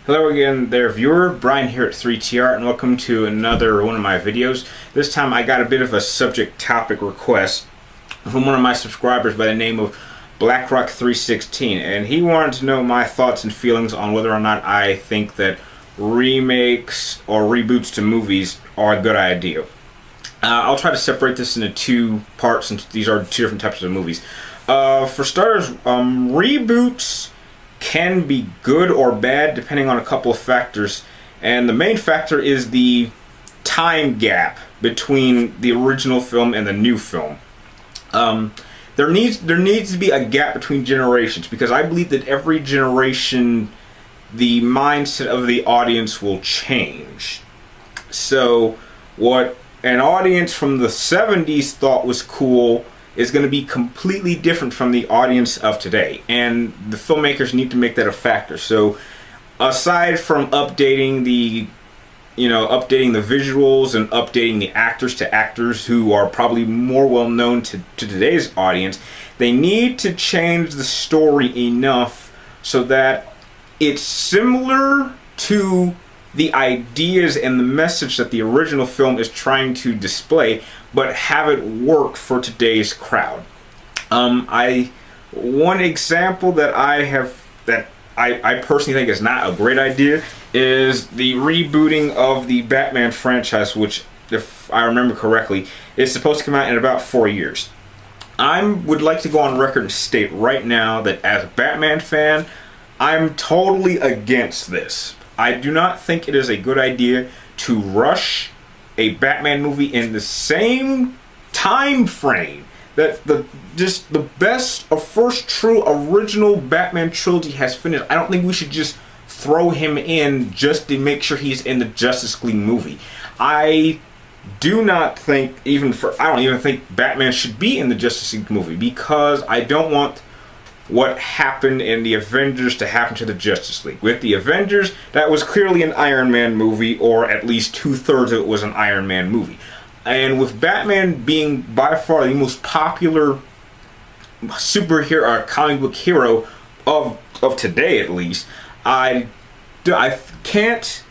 Hello again there viewer, Brian here at 3TR, and welcome to another one of my videos. This time I got a bit of a subject topic request from one of my subscribers by the name of BlackRock316, and he wanted to know my thoughts and feelings on whether or not I think that remakes or reboots to movies are a good idea. I'll try to separate this into two parts since these are two different types of movies. For starters, reboots can be good or bad depending on a couple of factors, and the main factor is the time gap between the original film and the new film. There needs to be a gap between generations, because I believe that every generation the mindset of the audience will change. So what an audience from the 70s thought was cool is going to be completely different from the audience of today, and the filmmakers need to make that a factor. So aside from updating the visuals and updating the actors to actors who are probably more well known to today's audience, they need to change the story enough so that it's similar to the ideas and the message that the original film is trying to display, but have it work for today's crowd. One example that I personally think is not a great idea is the rebooting of the Batman franchise, which, if I remember correctly, is supposed to come out in about 4 years. I would like to go on record and state right now that as a Batman fan, I'm totally against this. I do not think it is a good idea to rush a Batman movie in the same time frame that the best or first true original Batman trilogy has finished. I don't think we should just throw him in just to make sure he's in the Justice League movie. I don't even think Batman should be in the Justice League movie, because I don't want what happened in the Avengers to happen to the Justice League. With the Avengers, that was clearly an Iron Man movie, or at least 2/3 of it was an Iron Man movie. And with Batman being by far the most popular superhero or comic book hero of today, at least, I can't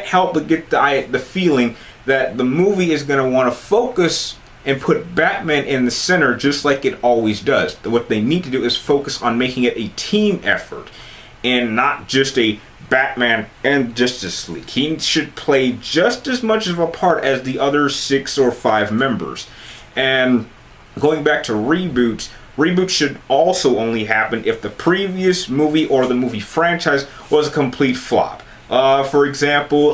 help but get the feeling that the movie is going to want to focus and put Batman in the center, just like it always does. What they need to do is focus on making it a team effort and not just a Batman and Justice League. He should play just as much of a part as the other 6 or 5 members. And going back to reboots should also only happen if the previous movie or the movie franchise was a complete flop. For example,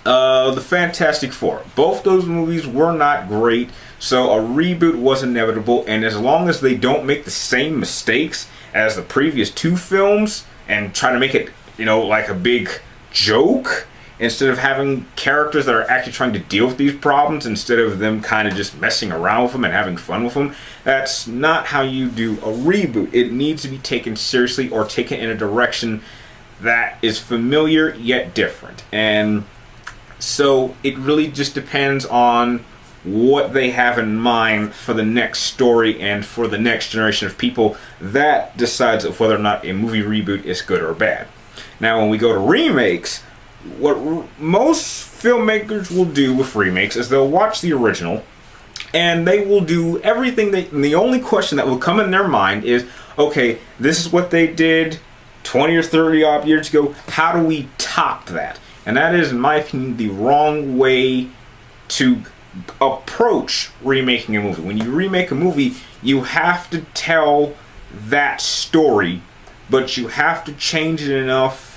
the Fantastic Four. Both those movies were not great, so a reboot was inevitable, and as long as they don't make the same mistakes as the previous 2 films and try to make it, like a big joke, instead of having characters that are actually trying to deal with these problems, instead of them kind of just messing around with them and having fun with them, that's not how you do a reboot. It needs to be taken seriously or taken in a direction that is familiar yet different. And so it really just depends on what they have in mind for the next story and for the next generation of people. That decides of whether or not a movie reboot is good or bad. Now, when we go to remakes, what most filmmakers will do with remakes is they'll watch the original and they will do everything and the only question that will come in their mind is, okay, this is what they did 20 or 30 odd years ago, how do we top that? And that is, in my opinion, the wrong way to approach remaking a movie. When you remake a movie, you have to tell that story, but you have to change it enough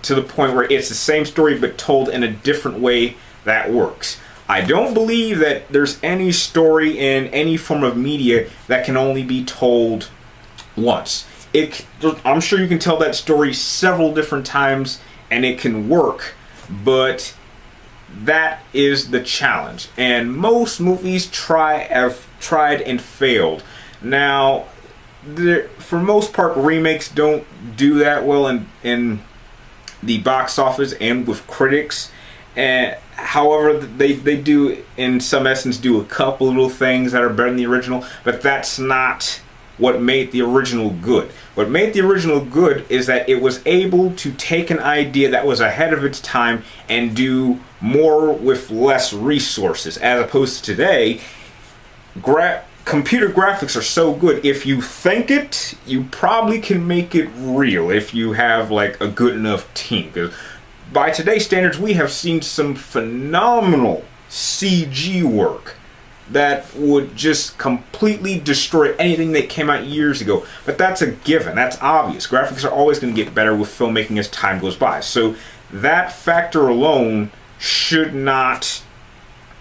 to the point where it's the same story but told in a different way that works. I don't believe that there's any story in any form of media that can only be told once. I'm sure you can tell that story several different times and it can work, but that is the challenge. And most movies have tried and failed. Now, for most part, remakes don't do that well in the box office and with critics. And however, they do, in some essence, do a couple little things that are better than the original, but that's not what made the original good. What made the original good is that it was able to take an idea that was ahead of its time and do more with less resources, as opposed to today. Computer graphics are so good, if you think it, you probably can make it real if you have like a good enough team. Because by today's standards, we have seen some phenomenal CG work that would just completely destroy anything that came out years ago. But that's a given. That's obvious. Graphics are always going to get better with filmmaking as time goes by. So that factor alone should not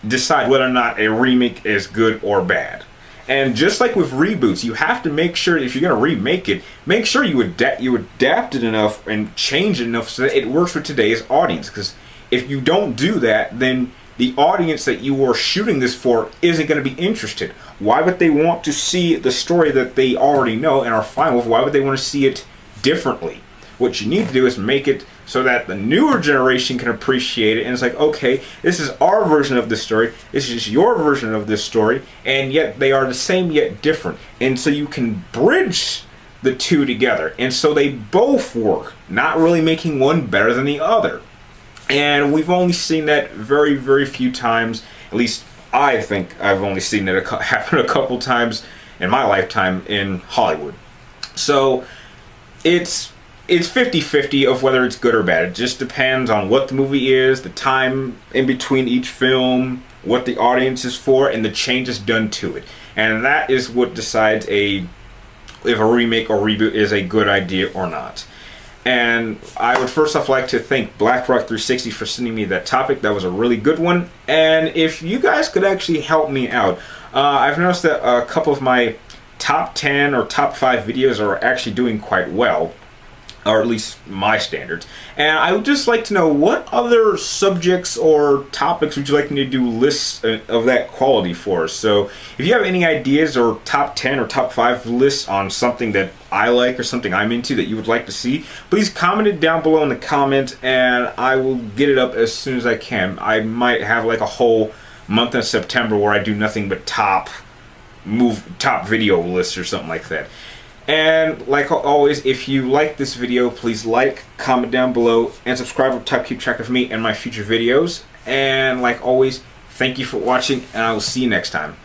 decide whether or not a remake is good or bad. And just like with reboots, you have to make sure, if you're going to remake it, make sure you adapt it enough and change it enough so that it works for today's audience. Because if you don't do that, then the audience that you are shooting this for isn't going to be interested. Why would they want to see the story that they already know and are fine with? Why would they want to see it differently? What you need to do is make it so that the newer generation can appreciate it, and it's like, okay, this is our version of this story, this is your version of this story, and yet they are the same yet different. And so you can bridge the two together, and so they both work, not really making one better than the other. And we've only seen that very, very few times. At least I think I've only seen it happen a couple times in my lifetime in Hollywood. So it's 50-50 of whether it's good or bad. It just depends on what the movie is, the time in between each film, what the audience is for, and the changes done to it. And that is what decides if a remake or reboot is a good idea or not. And I would first off like to thank BlackRock 360 for sending me that topic. That was a really good one. And if you guys could actually help me out, I've noticed that a couple of my top 10 or top 5 videos are actually doing quite well, or at least my standards. And I would just like to know, what other subjects or topics would you like me to do lists of that quality for? So if you have any ideas or top 10 or top 5 lists on something that I like or something I'm into that you would like to see, please comment it down below in the comments and I will get it up as soon as I can. I might have like a whole month in September where I do nothing but top video lists or something like that. And like always, if you like this video, please like, comment down below, and subscribe to help keep track of me and my future videos. And like always, thank you for watching, and I will see you next time.